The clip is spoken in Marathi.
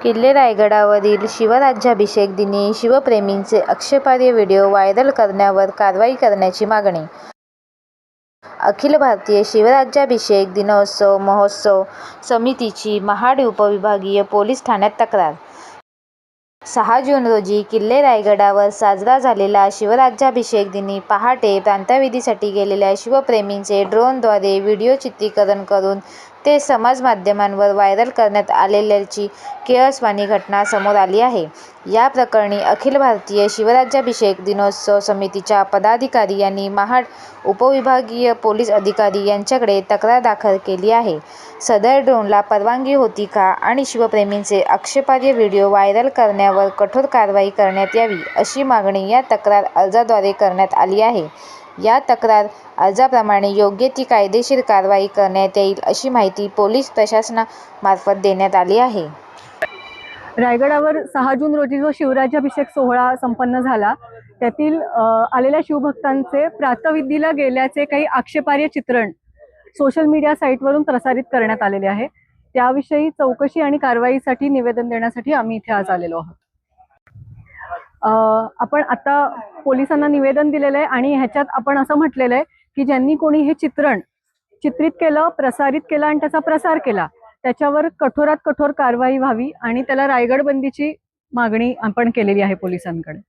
किल्ले रायगडावरील शिवराज्याभिषेक दिनी शिवप्रेमींचे आक्षेपार्ह व्हिडिओ व्हायरल करण्यावर कारवाई करण्याची मागणी. अखिल भारतीय शिवराज्याभिषेक दिनोत्सव महोत्सव समितीची महाड उपविभागीय पोलीस ठाण्यात तक्रार. 6 जून रोजी किल्ले रायगडावर साजरा झालेला शिवराज्याभिषेक दिनी पहाटे प्रांतविधीसाठी गेलेल्या शिवप्रेमींचे ड्रोनद्वारे व्हिडिओ चित्रीकरण करून ते समाजमाध्यमांवर व्हायरल करण्यात आल्याची किळसवाणी घटना समोर आली आहे. या प्रकरणी अखिल भारतीय शिवराज्याभिषेक दिनोत्सव समितीच्या पदाधिकारी यांनी महाड उपविभागीय पोलीस अधिकारी यांच्याकडे तक्रार दाखल केली आहे. सदर ड्रोनला परवानगी होती का आणि शिवप्रेमींचे आक्षेपार्ह व्हिडिओ व्हायरल करण्यावर कठोर कारवाई करण्यात यावी, अशी मागणी या तक्रार अर्जाद्वारे करण्यात आली आहे. या तक्रार अर्जाप्रमाणे योग्य ती कायदेशीर कारवाई करण्यात येईल, अशी माहिती पोलीस प्रशासनामार्फत देण्यात आली आहे. रायगडावर 6 जून रोजी जो शिवराज्याभिषेक सोहळा संपन्न झाला, त्यातील आलेल्या शिवभक्तांचे प्रातःविधीला गेल्याचे काही आक्षेपार्ह चित्रण सोशल मीडिया साईटवरून प्रसारित करण्यात आलेले आहे. त्याविषयी चौकशी आणि कारवाईसाठी निवेदन देण्यासाठी आम्ही इथे आज आलेलो आहोत. आपण आता पोलिसांना निवेदन दिलेलं आहे आणि ह्याच्यात आपण असं म्हटलेलं आहे की ज्यांनी कोणी हे चित्रण चित्रित केलं, प्रसारित केलं आणि त्याचा प्रसार केला, त्याच्यावर कठोरात कठोर कारवाई व्हावी आणि त्याला रायगड बंदीची मागणी आपण केलेली आहे पोलिसांकडे.